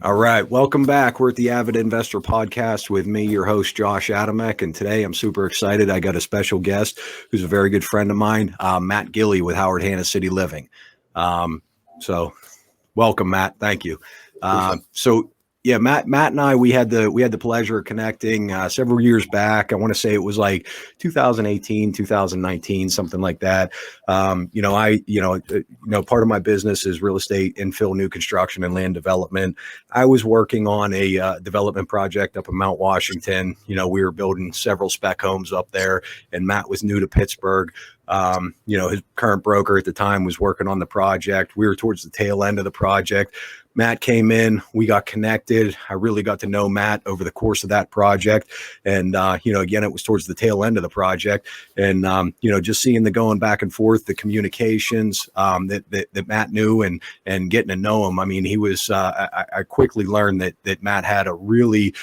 All right. Welcome back. We're at the AVID Investor Podcast with me, your host, Josh Adamek. And today I'm super excited. I got a special guest who's a very good friend of mine, Matt Gilley with Howard Hanna City Living. So welcome, Matt. Thank you. Yeah, Matt and I, we had the pleasure of connecting several years back. I want to say it was like 2018, 2019, something like that. Part of my business is real estate, infill, new construction, and land development. I was working on a development project up in Mount Washington. We were building several spec homes up there, and Matt was new to Pittsburgh. His current broker at the time was working on the project. We were towards the tail end of the project. Matt came in, we got connected. I really got to know Matt over the course of that project. And, again, it was towards the tail end of the project. And, just seeing the going back and forth, the communications that Matt knew and getting to know him. I mean, he was, I quickly learned that Matt had a really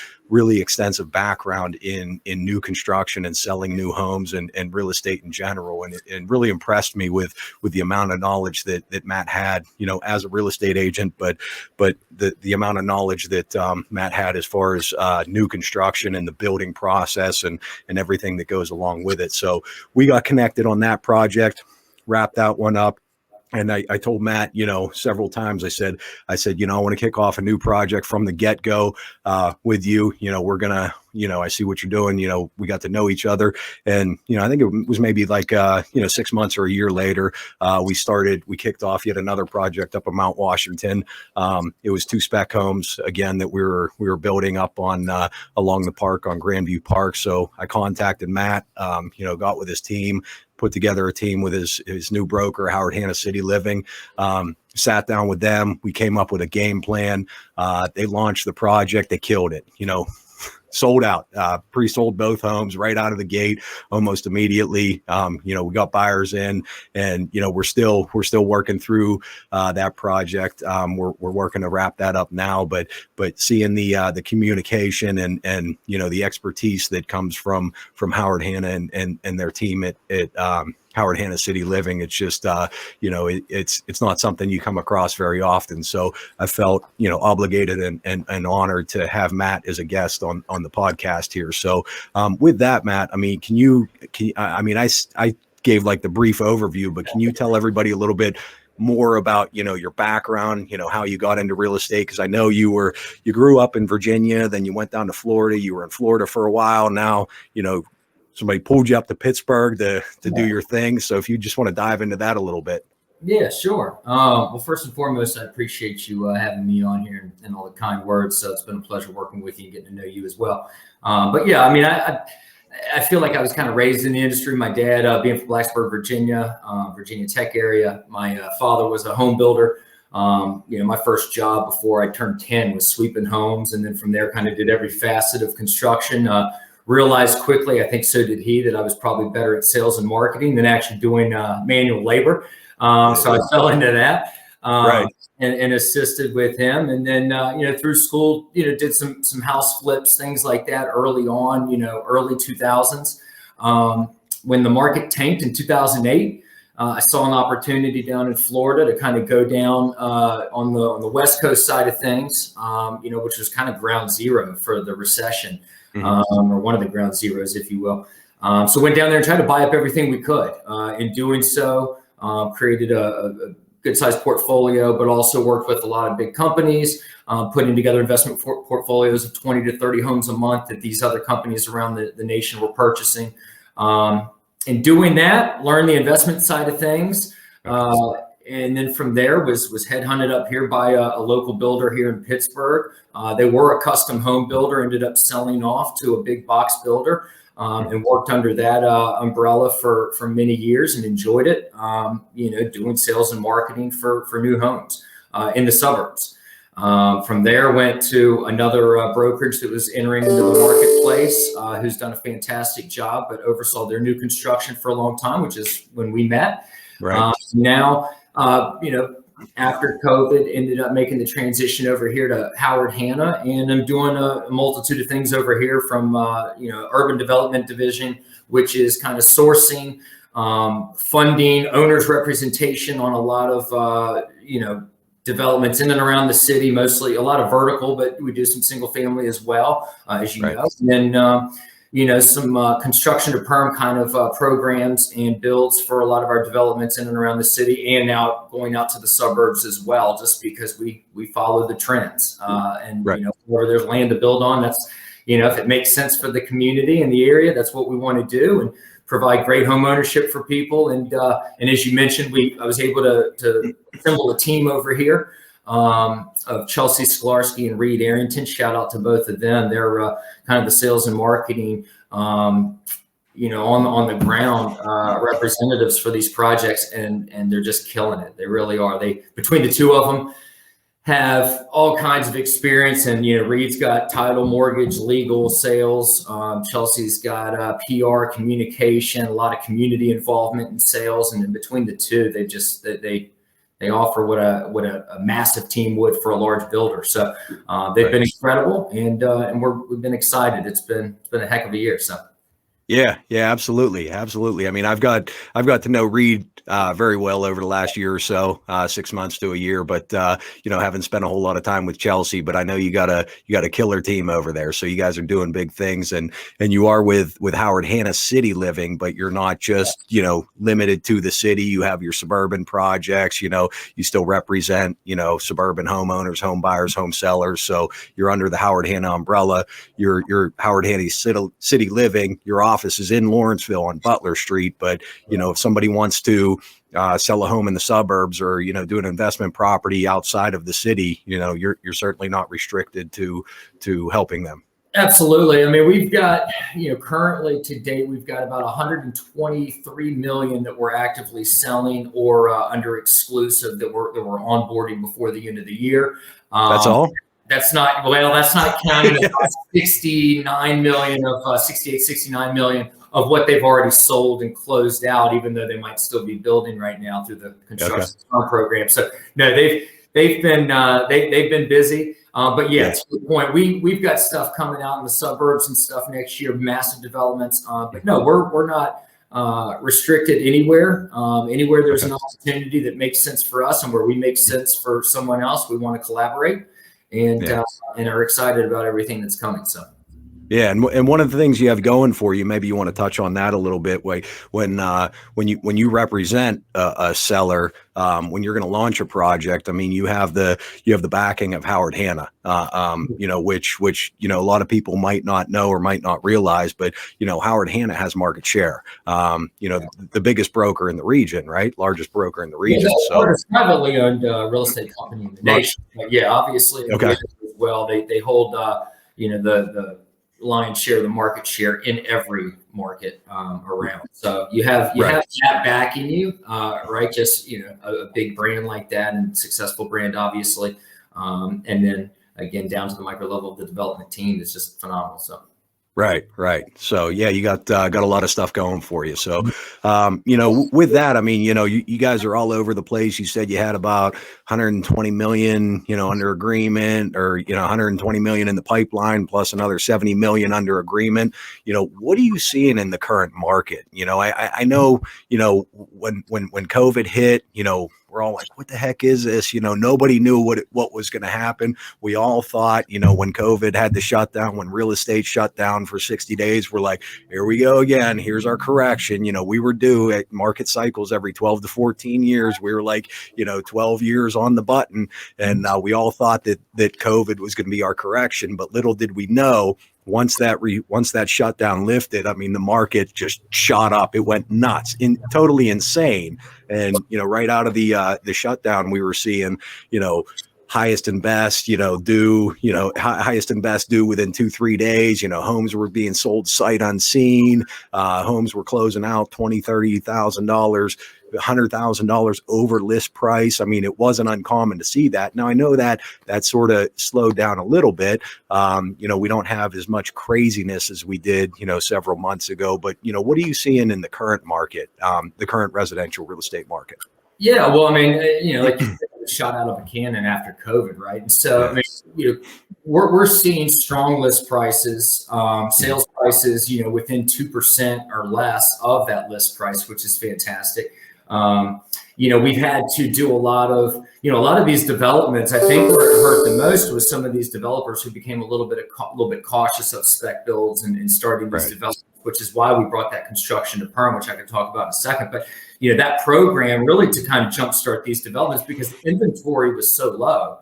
extensive background in new construction and selling new homes and real estate in general. And it really impressed me with the amount of knowledge that Matt had, as a real estate agent, but the amount of knowledge that Matt had as far as new construction and the building process and everything that goes along with it. So we got connected on that project, wrapped that one up. And I told Matt, several times, I said, I want to kick off a new project from the get-go with you. We're going to, I see what you're doing. We got to know each other. And, I think it was maybe like, 6 months or a year later, we kicked off yet another project up in Mount Washington. It was 2 spec homes, again, that we were building up on along the park on Grandview Park. So I contacted Matt, got with his team, put together a team with his new broker, Howard Hanna City Living, sat down with them. We came up with a game plan. They launched the project. They killed it, sold out, pre-sold both homes right out of the gate, almost immediately. We got buyers in and, we're still working through that project. We're working to wrap that up now, but seeing the communication and, the expertise that comes from Howard Hanna and their team at Howard Hanna City Living. It's just, it's not something you come across very often. So I felt, obligated and honored to have Matt as a guest on the podcast here. So with that, Matt, I mean, I gave like the brief overview, but can you tell everybody a little bit more about, your background, how you got into real estate? Cause I know you grew up in Virginia, then you went down to Florida, you were in Florida for a while. Now, somebody pulled you up to Pittsburgh to do your thing. So if you just want to dive into that a little bit. Yeah, sure. Well, first and foremost, I appreciate you having me on here and all the kind words. So it's been a pleasure working with you and getting to know you as well. But yeah, I mean, I feel like I was kind of raised in the industry. My dad, being from Blacksburg, Virginia, Virginia Tech area. My father was a home builder. My first job before I turned 10 was sweeping homes. And then from there, kind of did every facet of construction. Realized quickly, I think so did he, that I was probably better at sales and marketing than actually doing manual labor. So I fell into that and assisted with him. And then, through school, did some house flips, things like that early on, early 2000s. When the market tanked in 2008, I saw an opportunity down in Florida to kind of go down on the West Coast side of things, which was kind of ground zero for the recession. Or one of the ground zeros, if you will. So went down there and tried to buy up everything we could. In doing so, created a good-sized portfolio, but also worked with a lot of big companies, putting together investment portfolios of 20 to 30 homes a month that these other companies around the nation were purchasing. In doing that, learned the investment side of things. And then from there was headhunted up here by a local builder here in Pittsburgh. They were a custom home builder, ended up selling off to a big box builder, and worked under that umbrella for many years and enjoyed it, doing sales and marketing for new homes in the suburbs. From there, went to another brokerage that was entering into the marketplace, who's done a fantastic job, but oversaw their new construction for a long time, which is when we met. Right. Now, after COVID, ended up making the transition over here to Howard Hanna, and I'm doing a multitude of things over here from, urban development division, which is kind of sourcing, funding, owners representation on a lot of, developments in and around the city, mostly a lot of vertical, but we do some single family as well, as you know. And then, some construction to perm kind of programs and builds for a lot of our developments in and around the city, and now going out to the suburbs as well, just because we follow the trends. Where there's land to build on, that's, if it makes sense for the community and the area, that's what we want to do, and provide great home ownership for people. And as you mentioned, I was able to assemble a team over here of Chelsea Sklarski and Reed Arrington. Shout out to both of them. They're kind of the sales and marketing, on the ground representatives for these projects, and they're just killing it. They really are. Between the two of them, have all kinds of experience, and Reed's got title, mortgage, legal, sales. Chelsea's got PR, communication, a lot of community involvement in sales, and in between the two, they offer what a massive team would for a large builder. So they've been incredible, and we've been excited. It's been a heck of a year. So. Yeah, absolutely. I mean, I've got to know Reed very well over the last year or so, 6 months to a year, but haven't spent a whole lot of time with Chelsea. But I know you got a killer team over there, so you guys are doing big things, and you are with Howard Hanna City Living, but you're not just limited to the city. You have your suburban projects. You still represent suburban homeowners, home buyers, home sellers. So you're under the Howard Hanna umbrella. You're Howard Hanna City Living. Your office is in Lawrenceville on Butler Street, but if somebody wants to sell a home in the suburbs, or do an investment property outside of the city, you're certainly not restricted to helping them. Absolutely. I mean, we've got currently to date, we've got about 123 million that we're actively selling or under exclusive that we're onboarding before the end of the year. That's all. That's not counting about 69 million of 69 million of what they've already sold and closed out, even though they might still be building right now through the construction program. So no, they've been busy. But yeah, to the point, we've got stuff coming out in the suburbs and stuff next year, massive developments. But no, we're not restricted anywhere. Anywhere there's an opportunity that makes sense for us and where we make sense for someone else, we want to collaborate. And are excited about everything that's coming. So, yeah, and one of the things you have going for you, maybe you want to touch on that a little bit. When you represent a seller, when you're going to launch a project, I mean, you have the backing of Howard Hanna, which a lot of people might not know or might not realize, but Howard Hanna has market share. The biggest broker in the region, right? Largest broker in the region. So privately owned real estate company in the nation. But yeah, obviously, as well, they hold the lion's share of the market share in every market around. So you have that backing you, right? Just a big brand like that, and successful brand, obviously, and then again down to the micro level of the development team. It's just phenomenal. So. Right. So yeah, you got a lot of stuff going for you. So, with that, I mean, you guys are all over the place. You said you had about 120 million, under agreement, or 120 million in the pipeline, plus another 70 million under agreement. What are you seeing in the current market? I know, when COVID hit, we're all like, what the heck is this? Nobody knew what was going to happen. We all thought, when COVID had the shutdown, when real estate shut down for 60 days, we're like, here we go again. Here's our correction. We were due at market cycles every 12 to 14 years. We were like, 12 years on the button. And we all thought that COVID was going to be our correction. But little did we know, once that shutdown lifted, I mean, the market just shot up. It went nuts, totally insane. And, right out of the shutdown, we were seeing, highest and best, highest and best due within 2-3 days. Homes were being sold sight unseen. Homes were closing out $20,000, $30,000. $100,000 over list price. I mean, it wasn't uncommon to see that. Now I know that sort of slowed down a little bit. We don't have as much craziness as we did, several months ago, but what are you seeing in the current market, the current residential real estate market? Yeah, well, I mean, like you said, it was shot out of a cannon after COVID, right? And so, yes. I mean, we're seeing strong list prices, sales prices, within 2% or less of that list price, which is fantastic. we've had to do a lot of these developments. I think where it hurt the most was some of these developers who became a little bit cautious of spec builds and starting these developments, which is why we brought that construction to perm, which I can talk about in a second. But that program really to kind of jumpstart these developments, because the inventory was so low.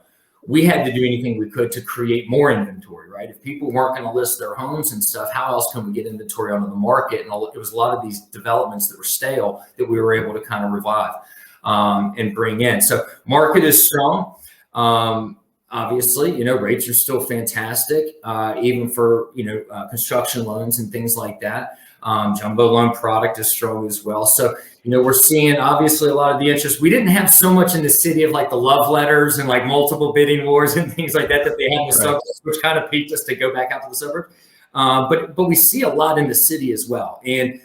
We had to do anything we could to create more inventory, right? If people weren't going to list their homes and stuff, how else can we get inventory onto the market? And it was a lot of these developments that were stale that we were able to kind of revive and bring in. So market is strong. Obviously, rates are still fantastic, even for, construction loans and things like that. Jumbo loan product is strong as well. So, we're seeing obviously a lot of the interest. We didn't have so much in the city of like the love letters and like multiple bidding wars and things like that they had in the suburbs, which kind of piqued us to go back out to the suburbs. But we see a lot in the city as well. And,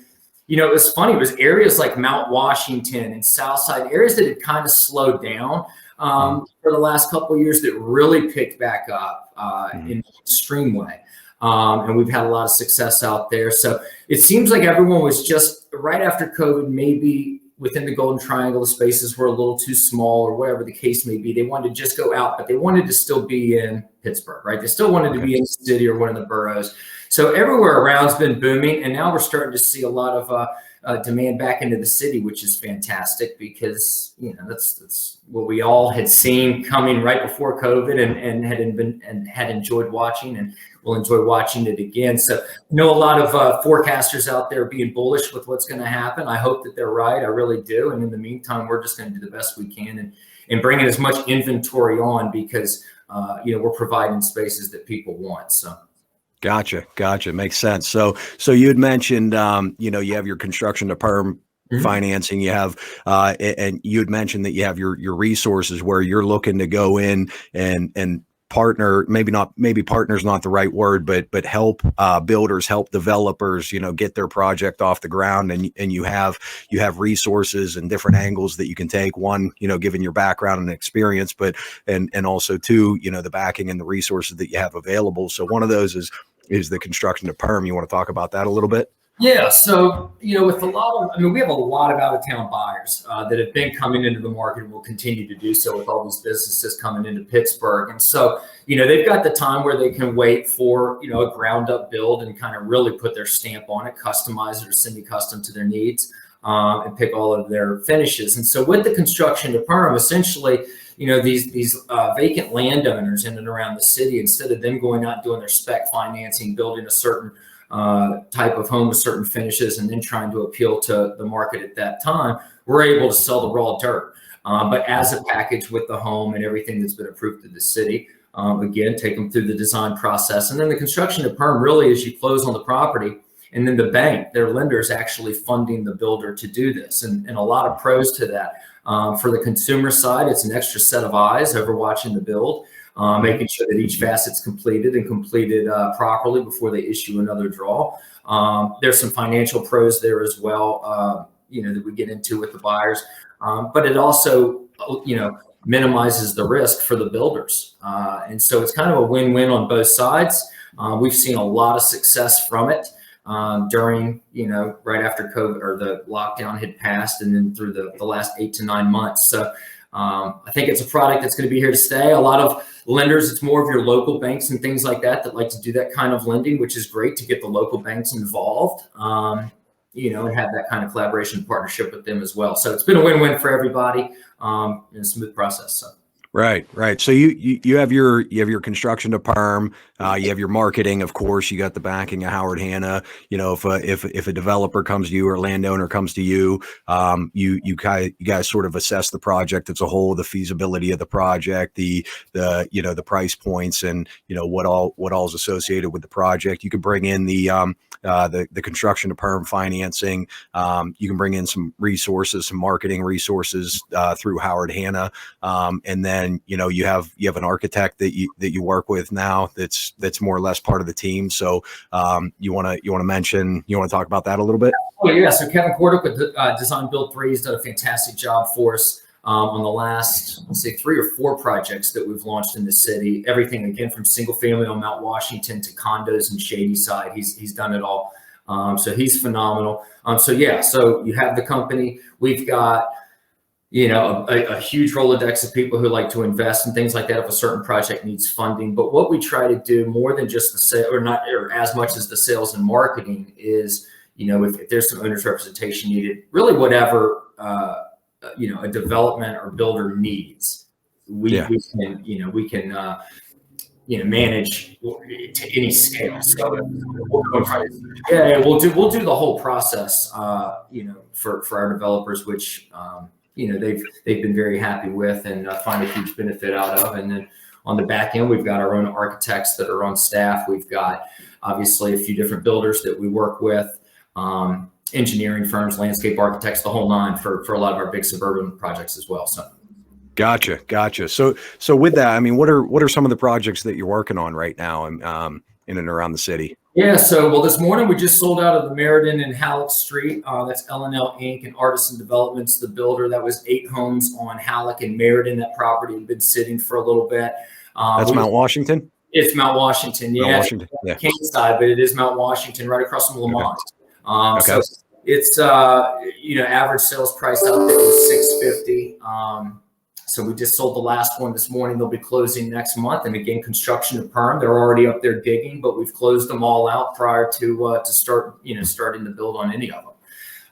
it was funny. It was areas like Mount Washington and Southside, areas that had kind of slowed down for the last couple of years that really picked back up in an extreme way. And we've had a lot of success out there. So it seems like everyone was just right after COVID, maybe within the Golden Triangle, the spaces were a little too small or whatever the case may be. They wanted to just go out, but they wanted to still be in Pittsburgh, right? They still wanted to be in the city or one of the boroughs. So everywhere around's been booming. And now we're starting to see a lot of demand back into the city, which is fantastic because, that's what we all had seen coming right before COVID and had enjoyed watching, and we'll enjoy watching it again. So I know a lot of forecasters out there being bullish with what's going to happen. I hope that they're right. I really do. And in the meantime, we're just going to do the best we can and bring in as much inventory on because, we're providing spaces that people want. So. Gotcha. Makes sense. So you had mentioned, you have your construction to perm financing, you have, and you had mentioned that you have your resources where you're looking to go in and partner, maybe partner's not the right word, but help builders, help developers, get their project off the ground, and you have resources and different angles that you can take. One, given your background and experience, but and also two, the backing and the resources that you have available. So one of those is the construction to perm. You want to talk about that a little bit? Yeah. So, with we have a lot of out-of-town buyers that have been coming into the market and will continue to do so with all these businesses coming into Pittsburgh. And so, they've got the time where they can wait for, a ground-up build and kind of really put their stamp on it, customize it or semi-custom to their needs, and pick all of their finishes. And so with the construction to perm, essentially, these vacant landowners in and around the city, instead of them going out and doing their spec financing, building a certain type of home with certain finishes and then trying to appeal to the market at that time, we're able to sell the raw dirt. But as a package with the home and everything that's been approved to the city, again, take them through the design process. And then the construction to perm really is you close on the property, and then the bank, their lender, is actually funding the builder to do this. And a lot of pros to that. For the consumer side, it's an extra set of eyes over watching the build, making sure that each facet's completed properly before they issue another draw. There's some financial pros there as well, that we get into with the buyers. But it also, minimizes the risk for the builders. And so it's kind of a win-win on both sides. We've seen a lot of success from it. During, right after COVID or the lockdown had passed, and then through the last 8 to 9 months. So I think it's a product that's going to be here to stay. A lot of lenders, it's more of your local banks and things like that like to do that kind of lending, which is great to get the local banks involved, and have that kind of collaboration and partnership with them as well. So it's been a win-win for everybody, in a smooth process. So. Right. So you have your construction to perm, you have your marketing, of course, you got the backing of Howard Hanna. If a developer comes to you or a landowner comes to you, you guys sort of assess the project as a whole, the feasibility of the project, the price points, and what all is associated with the project. You can bring in the construction to perm financing. You can bring in some resources, some marketing resources through Howard Hanna, and then you have an architect that you work with now that's more or less part of the team. So you want to talk about that a little bit? Oh yeah. So Kevin Cordick with Design Build 3 has done a fantastic job for us on the last, let's say, 3 or 4 projects that we've launched in the city. Everything again from single family on Mount Washington to condos and Shadyside. He's done it all. So he's phenomenal. So you have the company. We've got a huge Rolodex of people who like to invest and things like that if a certain project needs funding. But what we try to do more than just the sale, or as much as the sales and marketing is, if there's some owner's representation needed, really whatever, a development or builder needs, we can manage to any scale. So we'll do the whole process, for our developers, which, they've been very happy with and find a huge benefit out of. And then on the back end, we've got our own architects that are on staff. We've got obviously a few different builders that we work with, engineering firms, landscape architects, the whole nine for a lot of our big suburban projects as well. So. Gotcha. So with that, I mean, what are some of the projects that you're working on right now, in and around the city? Yeah. So, this morning we just sold out of the Meriden and Halleck Street. That's L&L Inc. and Artisan Developments, the builder. That was 8 homes on Halleck and Meriden. That property had been sitting for a little bit. That's Mount Washington? It's Mount Washington. Yeah. Mount Washington. Yeah. Kansas side, but it is Mount Washington, right across from Lamont. Okay. So it's, average sales price out there was $650. So we just sold the last one this morning. They'll be closing next month. And again, construction to perm. They're already up there digging, but we've closed them all out prior to starting to build on any of them.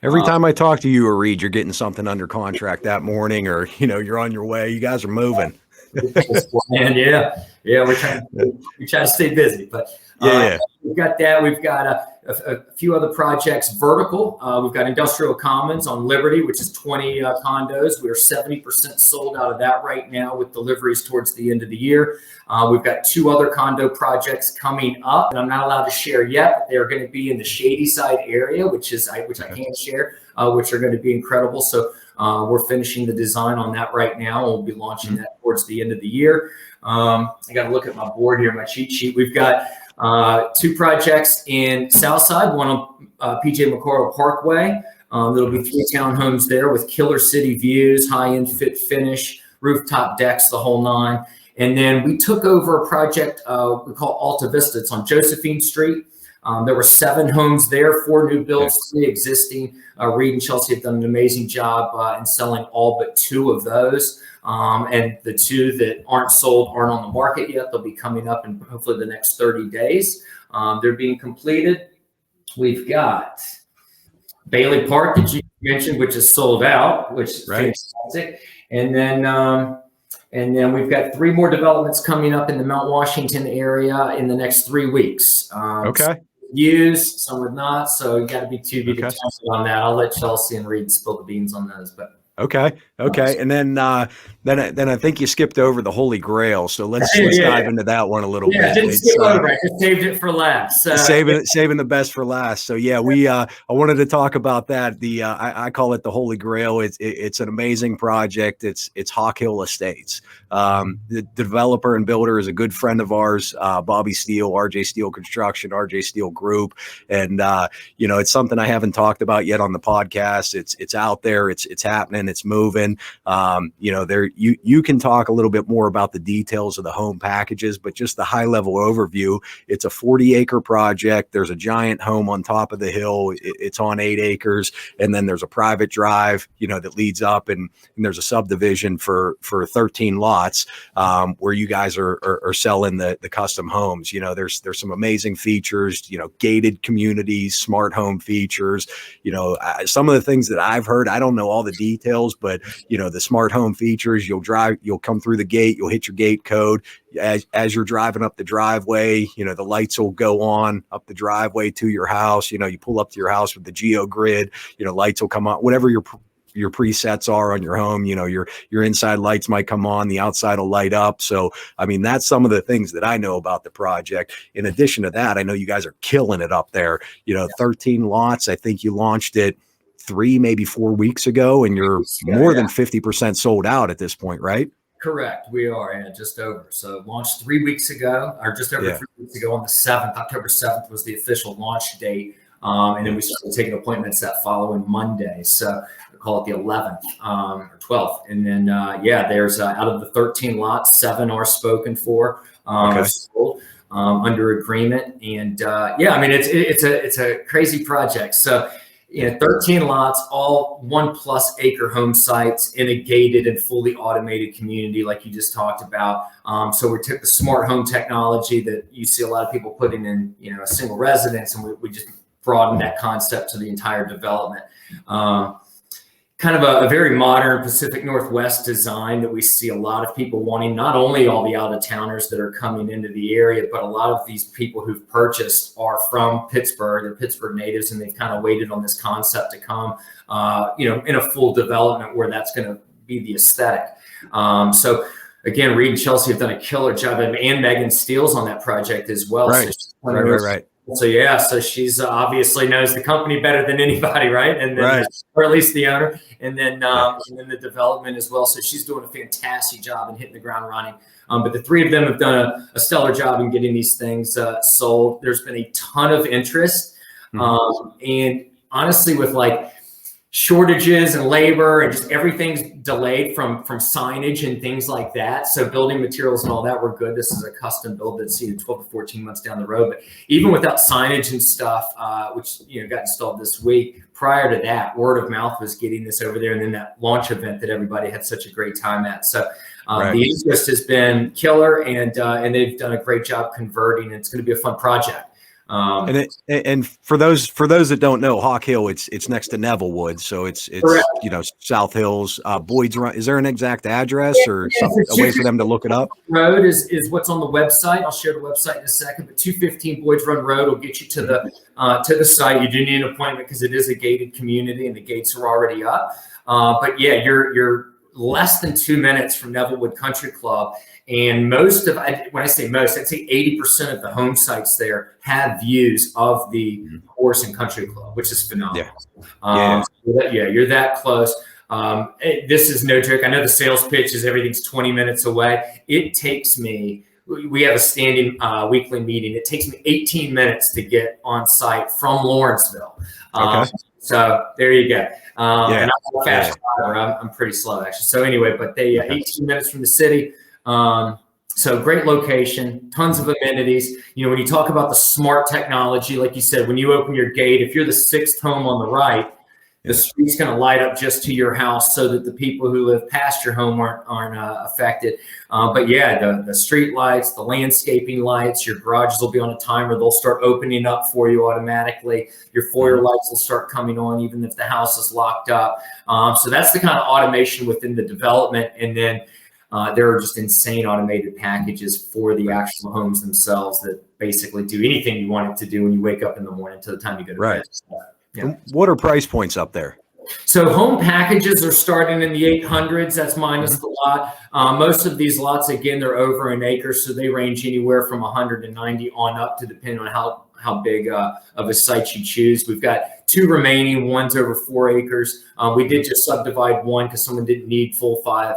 Every time I talk to you or Reed, you're getting something under contract that morning, or you're on your way. You guys are moving. And yeah, we try to stay busy, but we've got that. We've got a few other projects vertical. We've got Industrial Commons on Liberty, which is 20 condos. We're 70% sold out of that right now with deliveries towards the end of the year. We've got 2 other condo projects coming up, and I'm not allowed to share yet, but they're going to be in the Shady Side area, which I can share, which are going to be incredible. So we're finishing the design on that right now. We'll be launching that towards the end of the year. I got to look at my board here, my cheat sheet. We've got 2 projects in Southside, one on PJ McCorrell Parkway. There'll be 3 townhomes there with killer city views, high-end fit finish, rooftop decks, the whole 9. And then we took over a project we call Alta Vista. It's on Josephine Street. There were 7 homes there, 4 new builds, 3 existing. Reed and Chelsea have done an amazing job in selling all but 2 of those. And the 2 that aren't sold aren't on the market yet. They'll be coming up in hopefully the next 30 days. They're being completed. We've got Bailey Park that you mentioned, which is sold out, which is fantastic. And then we've got 3 more developments coming up in the Mount Washington area in the next 3 weeks. Okay. Used, some would not. So you got to be determined on that. I'll let Chelsea and Reed spill the beans on those, but. Okay. And then I think you skipped over the Holy Grail. So let's dive into that one a little bit. Didn't skip over it. Just saved it for last. Saving the best for last. So I wanted to talk about that. I call it the Holy Grail. It's an amazing project. It's Hawk Hill Estates. The developer and builder is a good friend of ours, Bobby Steele, RJ Steele Construction, RJ Steele Group, and it's something I haven't talked about yet on the podcast. It's out there. It's happening. It's moving. You can talk a little bit more about the details of the home packages, but just the high level overview. It's a 40-acre project. There's a giant home on top of the hill. It's on 8 acres, and then there's a private drive, that leads up, and there's a subdivision for 13 lots where you guys are selling the custom homes. There's some amazing features. Gated communities, smart home features. Some of the things that I've heard, I don't know all the details, but the smart home features, you'll come through the gate, you'll hit your gate code as you're driving up the driveway, the lights will go on up the driveway to your house. You pull up to your house with the geo grid, lights will come on, whatever your presets are on your home. Your inside lights might come on, the outside will light up. So that's some of the things that I know about the project. In addition to that, I know you guys are killing it up there. 13 lots. I think you launched it 3, maybe 4 weeks ago, and you're more than 50% sold out at this point, right? Correct. We are, just over. So launched 3 weeks ago, or just over 3 weeks ago on the 7th. October 7th was the official launch date. And then we started taking appointments that following Monday. So we call it the 11th or 12th. And then, there's out of the 13 lots, 7 are spoken for, sold, under agreement. And it's a crazy project. So 13 lots, all 1+ acre home sites in a gated and fully automated community, like you just talked about. So we took the smart home technology that you see a lot of people putting in, a single residence, and we just broadened that concept to the entire development. Kind of a very modern Pacific Northwest design that we see a lot of people wanting, not only all the out-of-towners that are coming into the area, but a lot of these people who've purchased are from Pittsburgh. They're Pittsburgh natives, and they've kind of waited on this concept to come, in a full development where that's going to be the aesthetic. So again, Reed and Chelsea have done a killer job, and Megan Steele's on that project as well. Right, so right. So yeah, so she's obviously knows the company better than anybody, right? And then, or at least the owner, and then the development as well. So she's doing a fantastic job and hitting the ground running. But the three of them have done a stellar job in getting these things sold. There's been a ton of interest, and honestly, with like shortages and labor and just everything's delayed from signage and things like that. So building materials and all that were good. This is a custom build that's 12 to 14 months down the road. But even without signage and stuff, which got installed this week, prior to that, word of mouth was getting this over there, and then that launch event that everybody had such a great time at. So the interest has been killer, and they've done a great job converting. It's going to be a fun project. And for those that don't know, Hawk Hill, it's next to Nevillewood, so it's South Hills. Boyd's Run. Is there an exact address or a way for them to look it up? Road is what's on the website. I'll share the website in a second. But 215 Boyd's Run Road will get you to the site. You do need an appointment because it is a gated community and the gates are already up. But yeah, you're less than 2 minutes from Nevillewood Country Club. And when I say most, I'd say 80% of the home sites there have views of the Horse and Country Club, which is phenomenal. You're that close. This is no joke. I know the sales pitch is everything's 20 minutes away. It takes me, we have a standing weekly meeting. It takes me 18 minutes to get on site from Lawrenceville. So there you go. And I'm a fast driver. I'm pretty slow actually. So anyway, but 18 minutes from the city. So great location, tons of amenities. When you talk about the smart technology, like you said, when you open your gate, if you're the sixth home on the right, the street's going to light up just to your house so that the people who live past your home aren't affected. But yeah, the street lights, the landscaping lights, your garages will be on a timer. They'll start opening up for you automatically. Your foyer lights will start coming on even if the house is locked up. So that's the kind of automation within the development. And then there are just insane automated packages for the actual homes themselves that basically do anything you want it to do when you wake up in the morning to the time you go to bed. Yeah. What are price points up there? So home packages are starting in the 800s. That's minus the lot. Most of these lots, again, they're over an acre, so they range anywhere from 190 on up to depending on how big of a site you choose. We've got 2 remaining. One's over 4 acres. We did just subdivide one because someone didn't need full 5.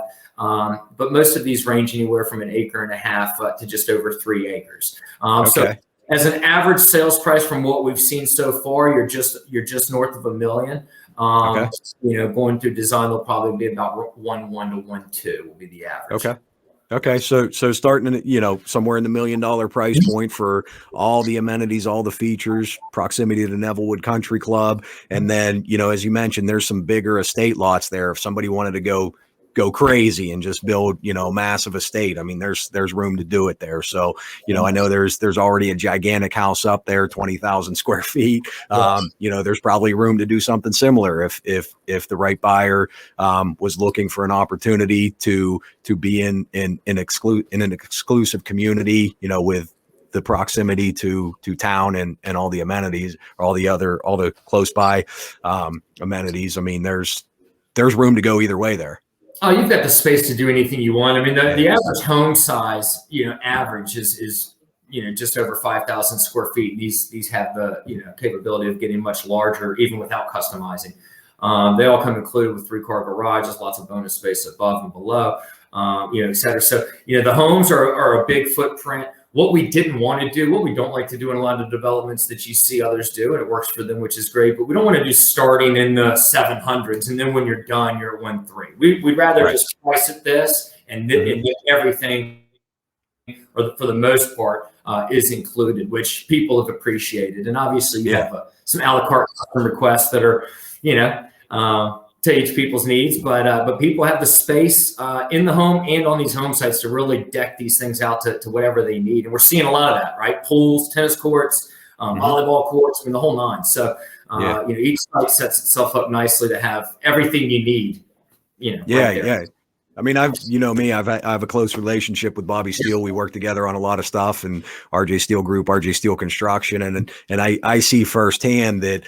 But most of these range anywhere from 1.5 acres to just over 3 acres. So as an average sales price from what we've seen so far, you're just north of $1 million. Going through design, they'll probably be about 1.1 to 1.2 will be the average. Okay. So starting at, somewhere in the $1 million price point for all the amenities, all the features, proximity to the Nevillewood Country Club. And then, as you mentioned, there's some bigger estate lots there. If somebody wanted to go crazy and just build, massive estate. I mean, there's room to do it there. So, I know there's already a gigantic house up there, 20,000 square feet. There's probably room to do something similar if the right buyer was looking for an opportunity to be in an exclusive community, with the proximity to town and all the amenities, or all the close by amenities. I mean, there's room to go either way there. Oh, you've got the space to do anything you want. I mean, the average home size, average is just over 5,000 square feet. These have the, capability of getting much larger, even without customizing. They all come included with 3-car garages, lots of bonus space above and below, et cetera. So, the homes are a big footprint. What we didn't want to do, what we don't like to do in a lot of developments that you see others do, and it works for them, which is great, but we don't want to do starting in the 700s, and then when you're done, you're at 1.3. We'd rather just price at this and then everything, or for the most part, is included, which people have appreciated. And obviously you have some a la carte custom requests that are, to each people's needs, but people have the space in the home and on these home sites to really deck these things out to whatever they need. And we're seeing a lot of that, right? Pools, tennis courts, volleyball courts, I mean, the whole nine. So, each site sets itself up nicely to have everything you need, right there. I mean, I have a close relationship with Bobby Steele. We work together on a lot of stuff, and RJ Steele Group, RJ Steele Construction. And I see firsthand that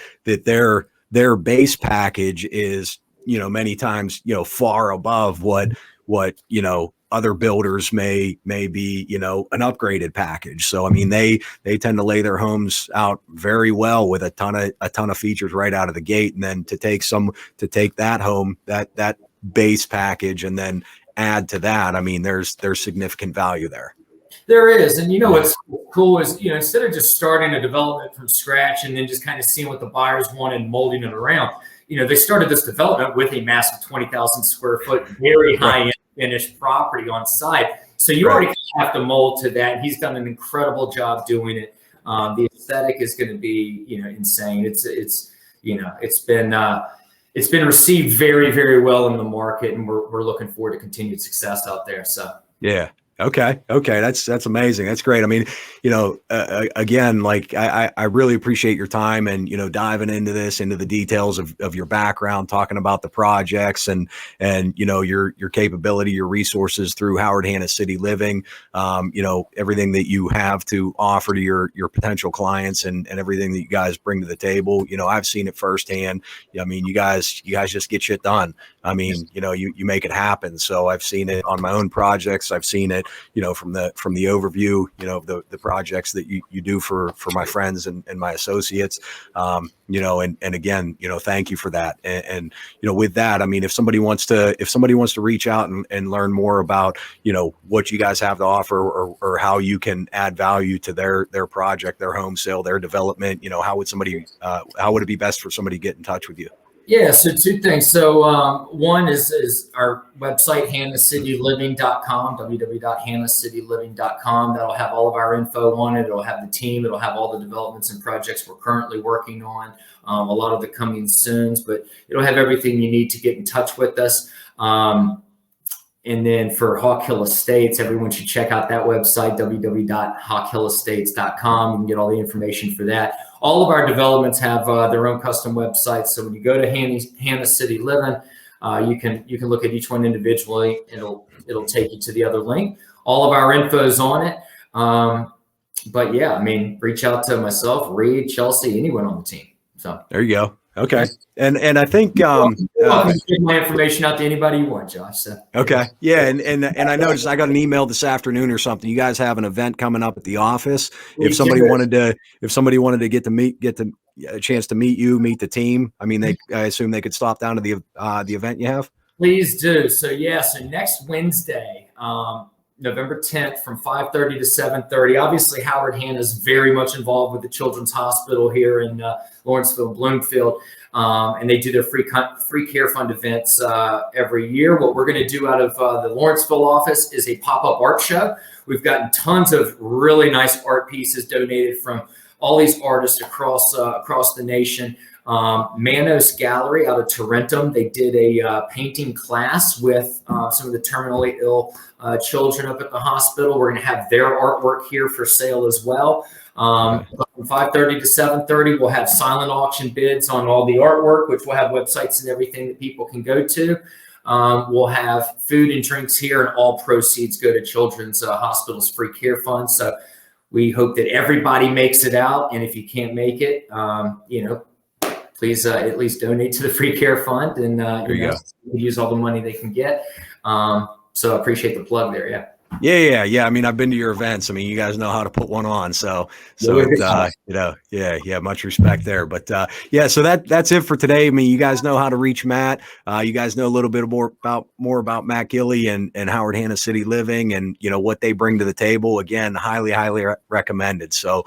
their base package is, many times, far above what other builders may be, an upgraded package. So, I mean, they tend to lay their homes out very well with a ton of features right out of the gate. And then to take that home, that base package, and then add to that, I mean, there's significant value there. There is. And what's cool is, instead of just starting a development from scratch and then just kind of seeing what the buyers want and molding it around, they started this development with a massive 20,000 square foot, very high-end finished property on site. So you already have to mold to that. He's done an incredible job doing it. The aesthetic is going to be, insane. It's been received very, very well in the market, and we're looking forward to continued success out there. So yeah. Okay. That's amazing. That's great. I mean, again, like I really appreciate your time and, diving into the details of your background, talking about the projects and, your capability, your resources through Howard Hanna City Living, everything that you have to offer to your potential clients and everything that you guys bring to the table. I've seen it firsthand. I mean, you guys just get shit done. I mean, you make it happen. So I've seen it on my own projects. I've seen it, from the overview, the projects that you do for my friends and my associates, and again, thank you for that. And with that, I mean, if somebody wants to reach out and learn more about, what you guys have to offer or how you can add value to their project, their home sale, their development, how would it be best for somebody to get in touch with you? Yeah, so two things. So one is our website, hannacityliving.com, www.hannacityliving.com. That'll have all of our info on it. It'll have the team. It'll have all the developments and projects we're currently working on, a lot of the coming soons, but it'll have everything you need to get in touch with us. And then for Hawk Hill Estates, everyone should check out that website, www.hawkhillastates.com. You can get all the information for that. All of our developments have their own custom websites. So when you go to Hanna City Living, you can look at each one individually. It'll take you to the other link. All of our info is on it. But yeah, I mean, reach out to myself, Reed, Chelsea, anyone on the team. So there you go. Okay. And I think give my information out to anybody you want, Josh. So. Okay. Yeah. And I noticed I got an email this afternoon or something. You guys have an event coming up at the office. If somebody wanted to get a chance to meet you, meet the team, I mean, I assume they could stop down to the event you have. Please do. So so next Wednesday, November 10th from 5:30 to 7:30. Obviously, Howard Hanna is very much involved with the Children's Hospital here in Lawrenceville, Bloomfield, and they do their free care fund events every year. What we're going to do out of the Lawrenceville office is a pop-up art show. We've gotten tons of really nice art pieces donated from all these artists across the nation. Manos Gallery out of Tarentum, they did a painting class with some of the terminally ill children up at the hospital. We're going to have their artwork here for sale as well. From 5:30 to 7:30, we'll have silent auction bids on all the artwork, which will have websites and everything that people can go to. We'll have food and drinks here, and all proceeds go to Children's Hospital's free care fund. So we hope that everybody makes it out. And if you can't make it, please at least donate to the free care fund and use all the money they can get. So I appreciate the plug there. Yeah. Yeah. I mean, I've been to your events. I mean, you guys know how to put one on. So much respect there. But so that's it for today. I mean, you guys know how to reach Matt. You guys know a little bit more about Matt Gilley and Howard Hanna City Living and what they bring to the table. Again, highly recommended. So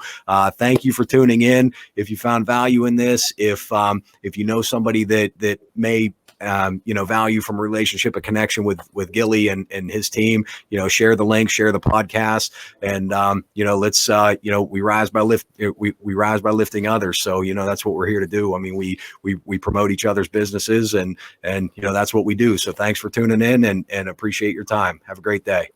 thank you for tuning in. If you found value in this, if you know somebody that may value from a relationship, a connection with Gilley and his team, share the link, share the podcast, and let's we rise by lifting others. So that's what we're here to do. I mean, we promote each other's businesses, and that's what we do. So thanks for tuning in, and appreciate your time. Have a great day.